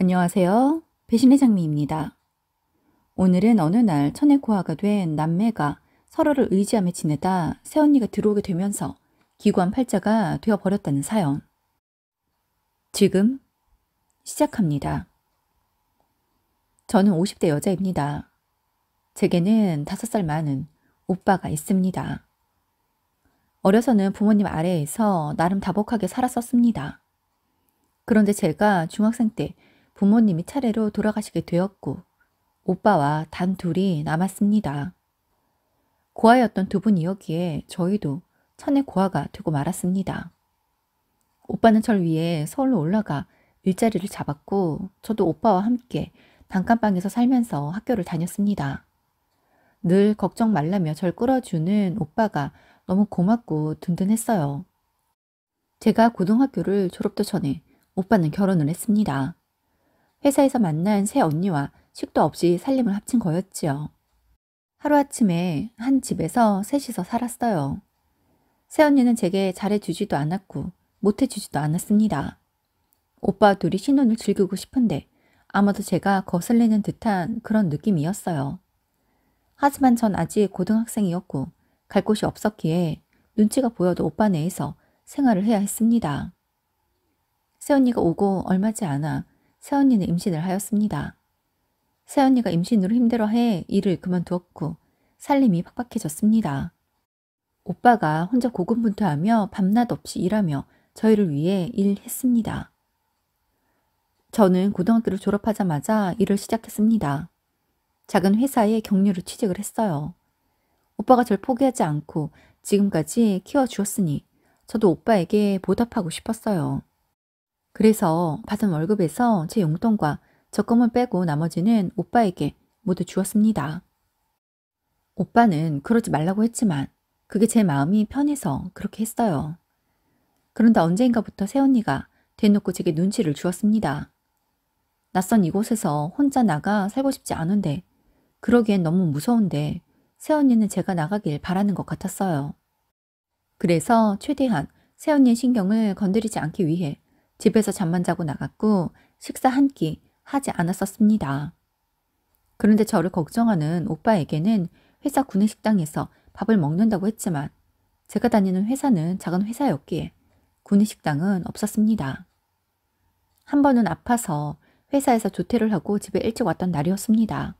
안녕하세요. 배신의 장미입니다. 오늘은 어느 날 천의 고아가 된 남매가 서로를 의지하며 지내다 새언니가 들어오게 되면서 기구한 팔자가 되어버렸다는 사연. 지금 시작합니다. 저는 50대 여자입니다. 제게는 5살 많은 오빠가 있습니다. 어려서는 부모님 아래에서 나름 다복하게 살았었습니다. 그런데 제가 중학생 때 부모님이 차례로 돌아가시게 되었고 오빠와 단 둘이 남았습니다. 고아였던 두 분이었기에 저희도 천의 고아가 되고 말았습니다. 오빠는 절 위해 서울로 올라가 일자리를 잡았고 저도 오빠와 함께 단칸방에서 살면서 학교를 다녔습니다. 늘 걱정 말라며 절 끌어주는 오빠가 너무 고맙고 든든했어요. 제가 고등학교를 졸업도 전에 오빠는 결혼을 했습니다. 회사에서 만난 새 언니와 식도 없이 살림을 합친 거였지요. 하루아침에 한 집에서 셋이서 살았어요. 새언니는 제게 잘해주지도 않았고 못해주지도 않았습니다. 오빠 둘이 신혼을 즐기고 싶은데 아마도 제가 거슬리는 듯한 그런 느낌이었어요. 하지만 전 아직 고등학생이었고 갈 곳이 없었기에 눈치가 보여도 오빠 내에서 생활을 해야 했습니다. 새언니가 오고 얼마지 않아 새언니는 임신을 하였습니다. 새언니가 임신으로 힘들어해 일을 그만두었고 살림이 팍팍해졌습니다. 오빠가 혼자 고군분투하며 밤낮 없이 일하며 저희를 위해 일했습니다. 저는 고등학교를 졸업하자마자 일을 시작했습니다. 작은 회사에 격리로 취직을 했어요. 오빠가 절 포기하지 않고 지금까지 키워주었으니 저도 오빠에게 보답하고 싶었어요. 그래서 받은 월급에서 제 용돈과 적금을 빼고 나머지는 오빠에게 모두 주었습니다. 오빠는 그러지 말라고 했지만 그게 제 마음이 편해서 그렇게 했어요. 그런데 언젠가부터 새언니가 대놓고 제게 눈치를 주었습니다. 낯선 이곳에서 혼자 나가 살고 싶지 않은데 그러기엔 너무 무서운데 새언니는 제가 나가길 바라는 것 같았어요. 그래서 최대한 새언니의 신경을 건드리지 않기 위해 집에서 잠만 자고 나갔고 식사 한 끼 하지 않았었습니다. 그런데 저를 걱정하는 오빠에게는 회사 구내식당에서 밥을 먹는다고 했지만 제가 다니는 회사는 작은 회사였기에 구내식당은 없었습니다. 한 번은 아파서 회사에서 조퇴를 하고 집에 일찍 왔던 날이었습니다.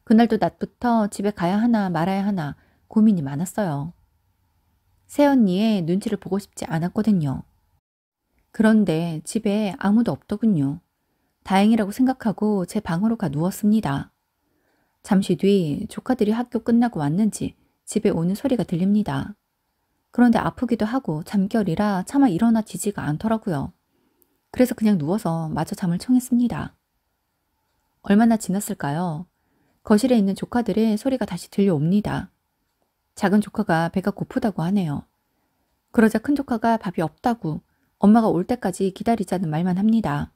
그날도 낮부터 집에 가야 하나 말아야 하나 고민이 많았어요. 새언니의 눈치를 보고 싶지 않았거든요. 그런데 집에 아무도 없더군요. 다행이라고 생각하고 제 방으로 가 누웠습니다. 잠시 뒤 조카들이 학교 끝나고 왔는지 집에 오는 소리가 들립니다. 그런데 아프기도 하고 잠결이라 차마 일어나지지가 않더라고요. 그래서 그냥 누워서 마저 잠을 청했습니다. 얼마나 지났을까요? 거실에 있는 조카들의 소리가 다시 들려옵니다. 작은 조카가 배가 고프다고 하네요. 그러자 큰 조카가 밥이 없다고 엄마가 올 때까지 기다리자는 말만 합니다.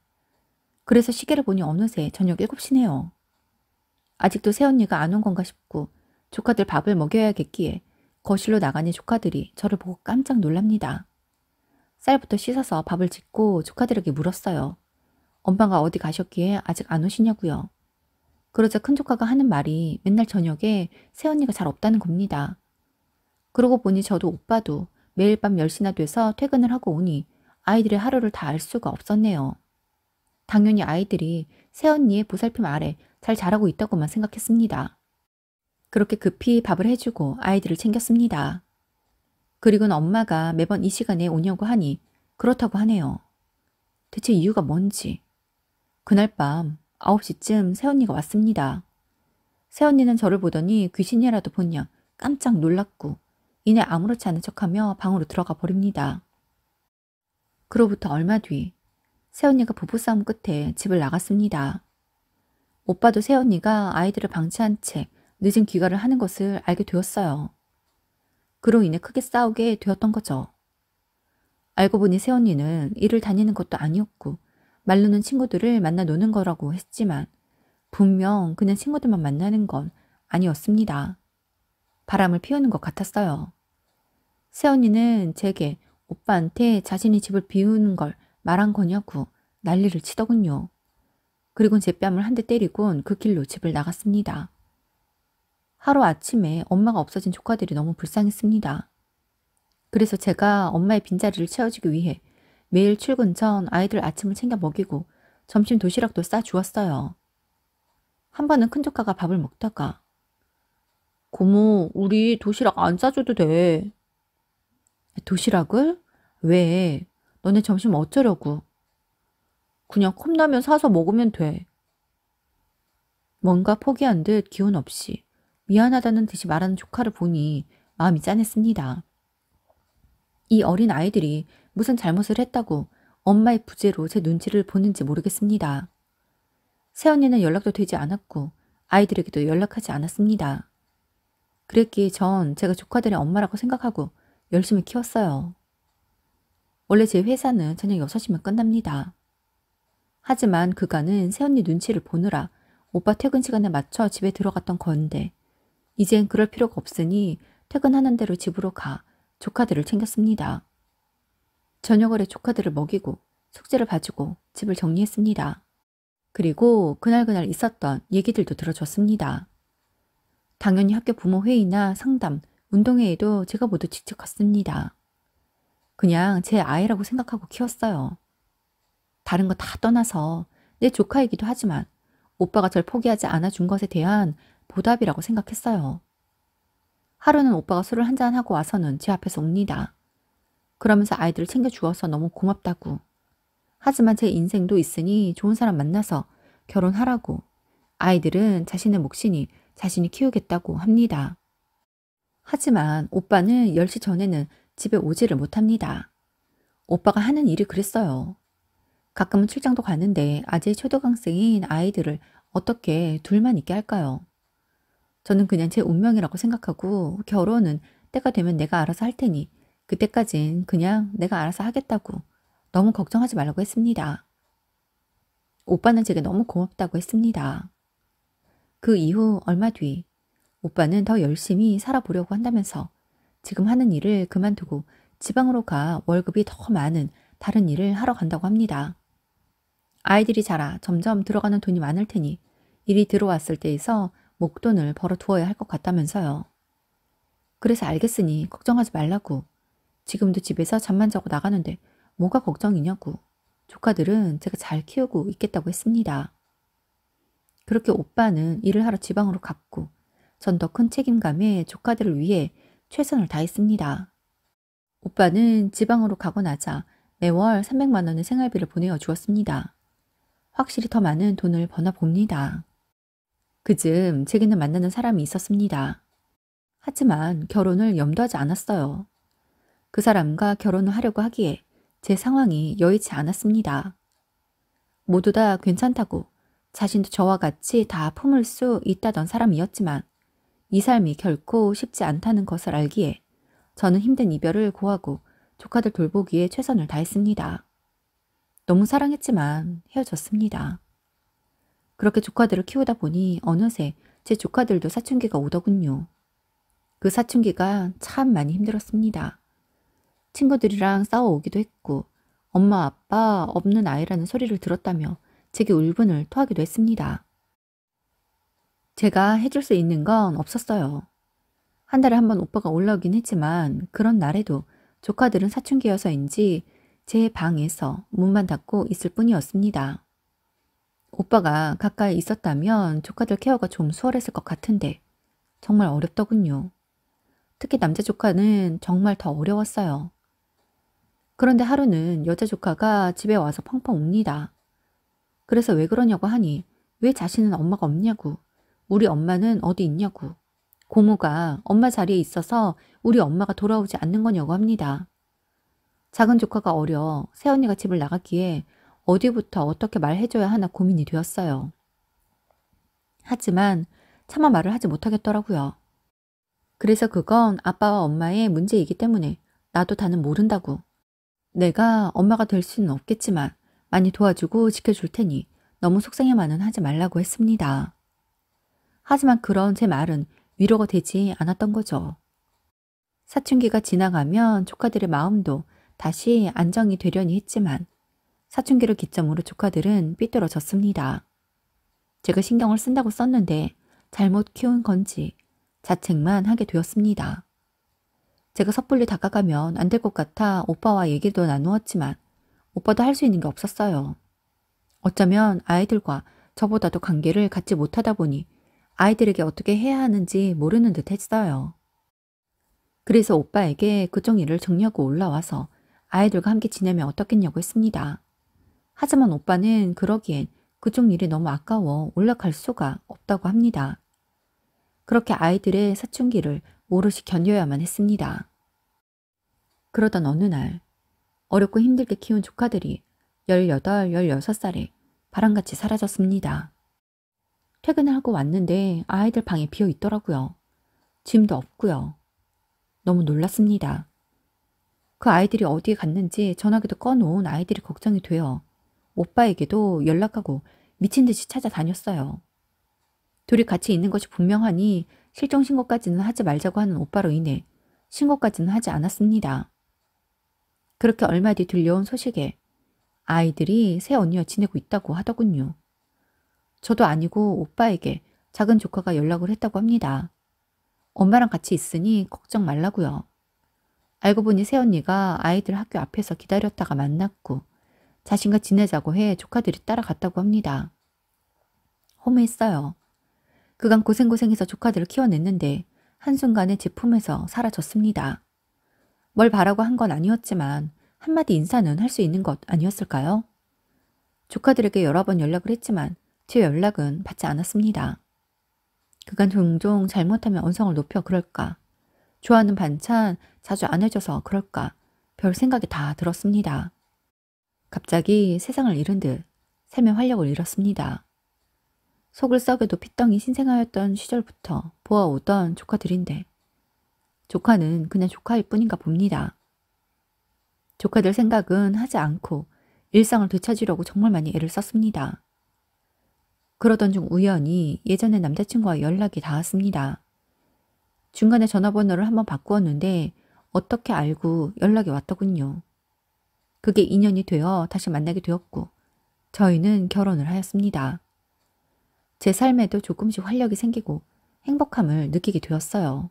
그래서 시계를 보니 어느새 저녁 7시네요. 아직도 새언니가 안 온 건가 싶고 조카들 밥을 먹여야겠기에 거실로 나가니 조카들이 저를 보고 깜짝 놀랍니다. 쌀부터 씻어서 밥을 짓고 조카들에게 물었어요. 엄마가 어디 가셨기에 아직 안 오시냐고요. 그러자 큰 조카가 하는 말이 맨날 저녁에 새언니가 잘 없다는 겁니다. 그러고 보니 저도 오빠도 매일 밤 10시나 돼서 퇴근을 하고 오니 아이들의 하루를 다 알 수가 없었네요. 당연히 아이들이 새언니의 보살핌 아래 잘 자라고 있다고만 생각했습니다. 그렇게 급히 밥을 해주고 아이들을 챙겼습니다. 그리고는 엄마가 매번 이 시간에 오냐고 하니 그렇다고 하네요. 대체 이유가 뭔지. 그날 밤 9시쯤 새언니가 왔습니다. 새언니는 저를 보더니 귀신이라도 보냐 깜짝 놀랐고 이내 아무렇지 않은 척하며 방으로 들어가 버립니다. 그로부터 얼마 뒤 새언니가 부부싸움 끝에 집을 나갔습니다. 오빠도 새언니가 아이들을 방치한 채 늦은 귀가를 하는 것을 알게 되었어요. 그로 인해 크게 싸우게 되었던 거죠. 알고 보니 새언니는 일을 다니는 것도 아니었고 말로는 친구들을 만나 노는 거라고 했지만 분명 그냥 친구들만 만나는 건 아니었습니다. 바람을 피우는 것 같았어요. 새언니는 제게 오빠한테 자신이 집을 비우는 걸 말한 거냐고 난리를 치더군요. 그리곤 제 뺨을 한 대 때리곤 그 길로 집을 나갔습니다. 하루 아침에 엄마가 없어진 조카들이 너무 불쌍했습니다. 그래서 제가 엄마의 빈자리를 채워주기 위해 매일 출근 전 아이들 아침을 챙겨 먹이고 점심 도시락도 싸주었어요. 한 번은 큰 조카가 밥을 먹다가 고모, 우리 도시락 안 싸줘도 돼. 도시락을? 왜? 너네 점심 어쩌려고? 그냥 컵라면 사서 먹으면 돼. 뭔가 포기한 듯 기운 없이 미안하다는 듯이 말하는 조카를 보니 마음이 짠했습니다. 이 어린 아이들이 무슨 잘못을 했다고 엄마의 부재로 제 눈치를 보는지 모르겠습니다. 새언니는 연락도 되지 않았고 아이들에게도 연락하지 않았습니다. 그랬기에 전 제가 조카들의 엄마라고 생각하고 열심히 키웠어요. 원래 제 회사는 저녁 6시면 끝납니다. 하지만 그간은 새언니 눈치를 보느라 오빠 퇴근 시간에 맞춰 집에 들어갔던 건데 이젠 그럴 필요가 없으니 퇴근하는 대로 집으로 가 조카들을 챙겼습니다. 저녁을 해 조카들을 먹이고 숙제를 봐주고 집을 정리했습니다. 그리고 그날 있었던 얘기들도 들어줬습니다. 당연히 학교 부모 회의나 상담, 운동회에도 제가 모두 직접 갔습니다. 그냥 제 아이라고 생각하고 키웠어요. 다른 거 다 떠나서 내 조카이기도 하지만 오빠가 절 포기하지 않아준 것에 대한 보답이라고 생각했어요. 하루는 오빠가 술을 한잔하고 와서는 제 앞에서 옵니다. 그러면서 아이들을 챙겨주어서 너무 고맙다고. 하지만 제 인생도 있으니 좋은 사람 만나서 결혼하라고. 아이들은 자신의 몫이니 자신이 키우겠다고 합니다. 하지만 오빠는 10시 전에는 집에 오지를 못합니다. 오빠가 하는 일이 그랬어요. 가끔은 출장도 가는데 아직 초등학생인 아이들을 어떻게 둘만 있게 할까요? 저는 그냥 제 운명이라고 생각하고 결혼은 때가 되면 내가 알아서 할 테니 그때까진 그냥 내가 알아서 하겠다고 너무 걱정하지 말라고 했습니다. 오빠는 제게 너무 고맙다고 했습니다. 그 이후 얼마 뒤 오빠는 더 열심히 살아보려고 한다면서 지금 하는 일을 그만두고 지방으로 가 월급이 더 많은 다른 일을 하러 간다고 합니다. 아이들이 자라 점점 들어가는 돈이 많을 테니 일이 들어왔을 때에서 목돈을 벌어두어야 할 것 같다면서요. 그래서 알겠으니 걱정하지 말라고. 지금도 집에서 잠만 자고 나가는데 뭐가 걱정이냐고. 조카들은 제가 잘 키우고 있겠다고 했습니다. 그렇게 오빠는 일을 하러 지방으로 갔고 전 더 큰 책임감에 조카들을 위해 최선을 다했습니다. 오빠는 지방으로 가고 나자 매월 300만 원의 생활비를 보내어 주었습니다. 확실히 더 많은 돈을 버나 봅니다. 그즈음 제게는 만나는 사람이 있었습니다. 하지만 결혼을 염두하지 않았어요. 그 사람과 결혼을 하려고 하기에 제 상황이 여의치 않았습니다. 모두 다 괜찮다고 자신도 저와 같이 다 품을 수 있다던 사람이었지만 이 삶이 결코 쉽지 않다는 것을 알기에 저는 힘든 이별을 고하고 조카들 돌보기에 최선을 다했습니다. 너무 사랑했지만 헤어졌습니다. 그렇게 조카들을 키우다 보니 어느새 제 조카들도 사춘기가 오더군요. 그 사춘기가 참 많이 힘들었습니다. 친구들이랑 싸워오기도 했고 엄마 아빠 없는 아이라는 소리를 들었다며 제게 울분을 토하기도 했습니다. 제가 해줄 수 있는 건 없었어요. 한 달에 한 번 오빠가 올라오긴 했지만 그런 날에도 조카들은 사춘기여서인지 제 방에서 문만 닫고 있을 뿐이었습니다. 오빠가 가까이 있었다면 조카들 케어가 좀 수월했을 것 같은데 정말 어렵더군요. 특히 남자 조카는 정말 더 어려웠어요. 그런데 하루는 여자 조카가 집에 와서 펑펑 웁니다. 그래서 왜 그러냐고 하니 왜 자신은 엄마가 없냐고, 우리 엄마는 어디 있냐고, 고모가 엄마 자리에 있어서 우리 엄마가 돌아오지 않는 거냐고 합니다. 작은 조카가 어려 새언니가 집을 나갔기에 어디부터 어떻게 말해줘야 하나 고민이 되었어요. 하지만 차마 말을 하지 못하겠더라고요. 그래서 그건 아빠와 엄마의 문제이기 때문에 나도 다는 모른다고. 내가 엄마가 될 수는 없겠지만 많이 도와주고 지켜줄 테니 너무 속상해만은 하지 말라고 했습니다. 하지만 그런 제 말은 위로가 되지 않았던 거죠. 사춘기가 지나가면 조카들의 마음도 다시 안정이 되려니 했지만 사춘기를 기점으로 조카들은 삐뚤어졌습니다. 제가 신경을 쓴다고 썼는데 잘못 키운 건지 자책만 하게 되었습니다. 제가 섣불리 다가가면 안 될 것 같아 오빠와 얘기도 나누었지만 오빠도 할 수 있는 게 없었어요. 어쩌면 아이들과 저보다도 관계를 갖지 못하다 보니 아이들에게 어떻게 해야 하는지 모르는 듯 했어요. 그래서 오빠에게 그쪽 일을 정리하고 올라와서 아이들과 함께 지내면 어떻겠냐고 했습니다. 하지만 오빠는 그러기엔 그쪽 일이 너무 아까워 올라갈 수가 없다고 합니다. 그렇게 아이들의 사춘기를 오롯이 견뎌야만 했습니다. 그러던 어느 날 어렵고 힘들게 키운 조카들이 18, 16살에 바람같이 사라졌습니다. 퇴근을 하고 왔는데 아이들 방이 비어 있더라고요. 짐도 없고요. 너무 놀랐습니다. 그 아이들이 어디에 갔는지 전화기도 꺼놓은 아이들이 걱정이 돼요. 오빠에게도 연락하고 미친 듯이 찾아다녔어요. 둘이 같이 있는 것이 분명하니 실종 신고까지는 하지 말자고 하는 오빠로 인해 신고까지는 하지 않았습니다. 그렇게 얼마 뒤 들려온 소식에 아이들이 새 언니와 지내고 있다고 하더군요. 저도 아니고 오빠에게 작은 조카가 연락을 했다고 합니다. 엄마랑 같이 있으니 걱정 말라고요. 알고 보니 새언니가 아이들 학교 앞에서 기다렸다가 만났고 자신과 지내자고 해 조카들이 따라갔다고 합니다. 허무했어요. 그간 고생고생해서 조카들을 키워냈는데 한순간에 제 품에서 사라졌습니다. 뭘 바라고 한 건 아니었지만 한마디 인사는 할 수 있는 것 아니었을까요? 조카들에게 여러 번 연락을 했지만 제 연락은 받지 않았습니다. 그간 종종 잘못하면 언성을 높여 그럴까, 좋아하는 반찬 자주 안 해줘서 그럴까 별 생각이 다 들었습니다. 갑자기 세상을 잃은 듯 삶의 활력을 잃었습니다. 속을 썩여도 피덩이 신생아였던 시절부터 보아오던 조카들인데 조카는 그냥 조카일 뿐인가 봅니다. 조카들 생각은 하지 않고 일상을 되찾으려고 정말 많이 애를 썼습니다. 그러던 중 우연히 예전에 남자친구와 연락이 닿았습니다. 중간에 전화번호를 한번 바꾸었는데 어떻게 알고 연락이 왔더군요. 그게 인연이 되어 다시 만나게 되었고 저희는 결혼을 하였습니다. 제 삶에도 조금씩 활력이 생기고 행복함을 느끼게 되었어요.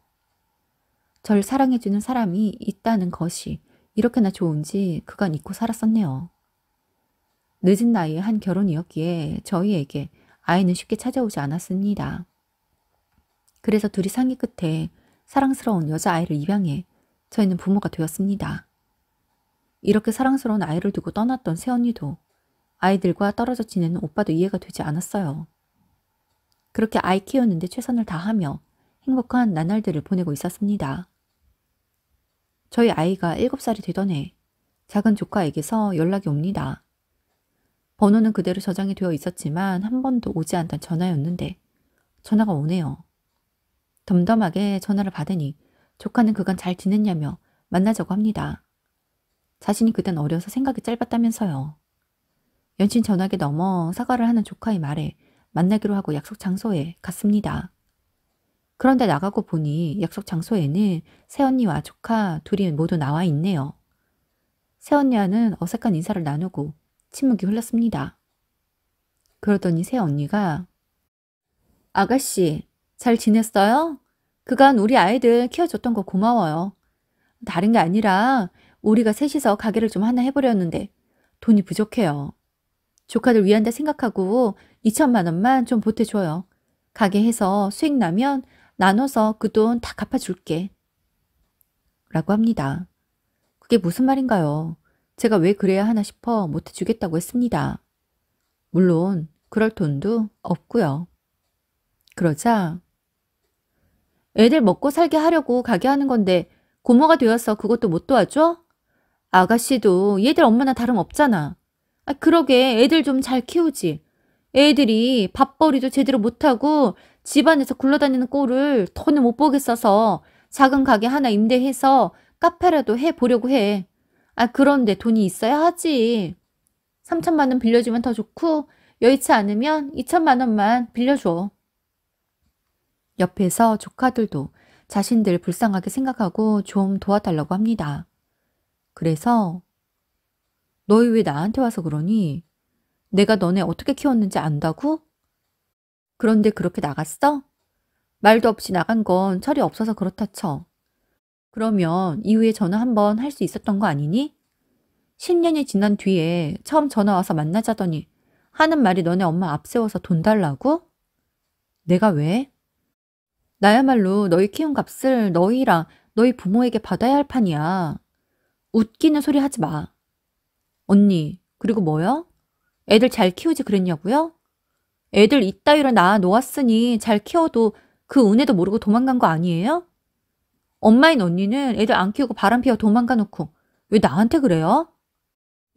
절 사랑해주는 사람이 있다는 것이 이렇게나 좋은지 그간 잊고 살았었네요. 늦은 나이에 한 결혼이었기에 저희에게 아이는 쉽게 찾아오지 않았습니다. 그래서 둘이 상의 끝에 사랑스러운 여자아이를 입양해 저희는 부모가 되었습니다. 이렇게 사랑스러운 아이를 두고 떠났던 새언니도 아이들과 떨어져 지내는 오빠도 이해가 되지 않았어요. 그렇게 아이 키우는데 최선을 다하며 행복한 나날들을 보내고 있었습니다. 저희 아이가 7살이 되던 해 작은 조카에게서 연락이 옵니다. 번호는 그대로 저장이 되어 있었지만 한 번도 오지 않던 전화였는데 전화가 오네요. 덤덤하게 전화를 받으니 조카는 그간 잘 지냈냐며 만나자고 합니다. 자신이 그땐 어려서 생각이 짧았다면서요. 연신 전화기 넘어 사과를 하는 조카의 말에 만나기로 하고 약속 장소에 갔습니다. 그런데 나가고 보니 약속 장소에는 새언니와 조카 둘이 모두 나와 있네요. 새언니와는 어색한 인사를 나누고 침묵이 흘렀습니다. 그러더니 새언니가 아가씨, 잘 지냈어요? 그간 우리 아이들 키워줬던 거 고마워요. 다른 게 아니라 우리가 셋이서 가게를 좀 하나 해보려는데 돈이 부족해요. 조카들 위한다 생각하고 2천만 원만 좀 보태줘요. 가게 해서 수익 나면 나눠서 그 돈 다 갚아줄게. 라고 합니다. 그게 무슨 말인가요? 제가 왜 그래야 하나 싶어 못해주겠다고 했습니다. 물론 그럴 돈도 없고요. 그러자 애들 먹고 살게 하려고 가게 하는 건데 고모가 되어서 그것도 못 도와줘? 아가씨도 얘들 엄마나 다름없잖아. 그러게 애들 좀 잘 키우지. 애들이 밥벌이도 제대로 못하고 집안에서 굴러다니는 꼴을 더는 못 보겠어서 작은 가게 하나 임대해서 카페라도 해보려고 해. 그런데 돈이 있어야 하지. 3천만 원 빌려주면 더 좋고 여의치 않으면 2천만 원만 빌려줘. 옆에서 조카들도 자신들 불쌍하게 생각하고 좀 도와달라고 합니다. 그래서 너희 왜 나한테 와서 그러니? 내가 너네 어떻게 키웠는지 안다고? 그런데 그렇게 나갔어? 말도 없이 나간 건 철이 없어서 그렇다 쳐. 그러면 이후에 전화 한번 할 수 있었던 거 아니니? 10년이 지난 뒤에 처음 전화 와서 만나자더니 하는 말이 너네 엄마 앞세워서 돈 달라고? 내가 왜? 나야말로 너희 키운 값을 너희랑 너희 부모에게 받아야 할 판이야. 웃기는 소리 하지 마. 언니, 그리고 뭐요? 애들 잘 키우지 그랬냐고요? 애들 이따위로 낳아 놓았으니 잘 키워도 그 은혜도 모르고 도망간 거 아니에요? 엄마인 언니는 애들 안 키우고 바람 피워 도망가 놓고 왜 나한테 그래요?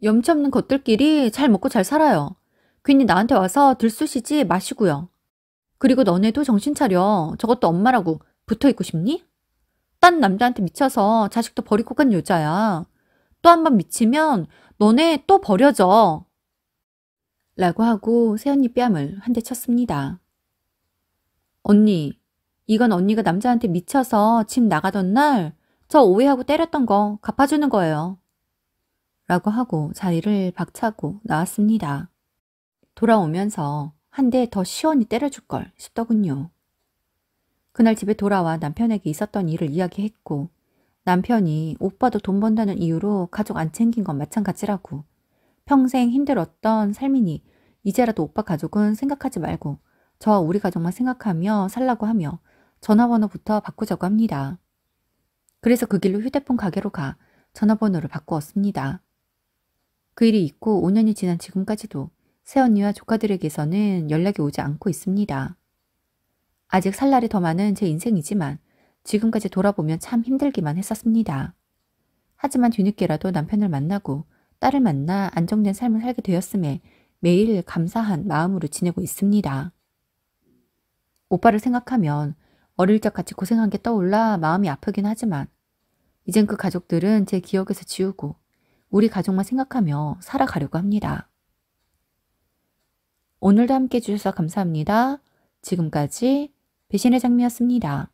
염치 없는 것들끼리 잘 먹고 잘 살아요. 괜히 나한테 와서 들쑤시지 마시고요. 그리고 너네도 정신 차려. 저것도 엄마라고 붙어있고 싶니? 딴 남자한테 미쳐서 자식도 버리고 간 여자야. 또 한 번 미치면 너네 또 버려져. 라고 하고 새언니 뺨을 한 대 쳤습니다. 언니, 이건 언니가 남자한테 미쳐서 집 나가던 날 저 오해하고 때렸던 거 갚아주는 거예요. 라고 하고 자리를 박차고 나왔습니다. 돌아오면서 한 대 더 시원히 때려줄 걸 싶더군요. 그날 집에 돌아와 남편에게 있었던 일을 이야기했고 남편이 오빠도 돈 번다는 이유로 가족 안 챙긴 건 마찬가지라고 평생 힘들었던 삶이니 이제라도 오빠 가족은 생각하지 말고 저와 우리 가족만 생각하며 살라고 하며 전화번호부터 바꾸자고 합니다. 그래서 그 길로 휴대폰 가게로 가 전화번호를 바꾸었습니다. 그 일이 있고 5년이 지난 지금까지도 새언니와 조카들에게서는 연락이 오지 않고 있습니다. 아직 살 날이 더 많은 제 인생이지만 지금까지 돌아보면 참 힘들기만 했었습니다. 하지만 뒤늦게라도 남편을 만나고 딸을 만나 안정된 삶을 살게 되었음에 매일 감사한 마음으로 지내고 있습니다. 오빠를 생각하면 어릴 적 같이 고생한 게 떠올라 마음이 아프긴 하지만 이젠 그 가족들은 제 기억에서 지우고 우리 가족만 생각하며 살아가려고 합니다. 오늘도 함께 해주셔서 감사합니다. 지금까지 배신의 장미였습니다.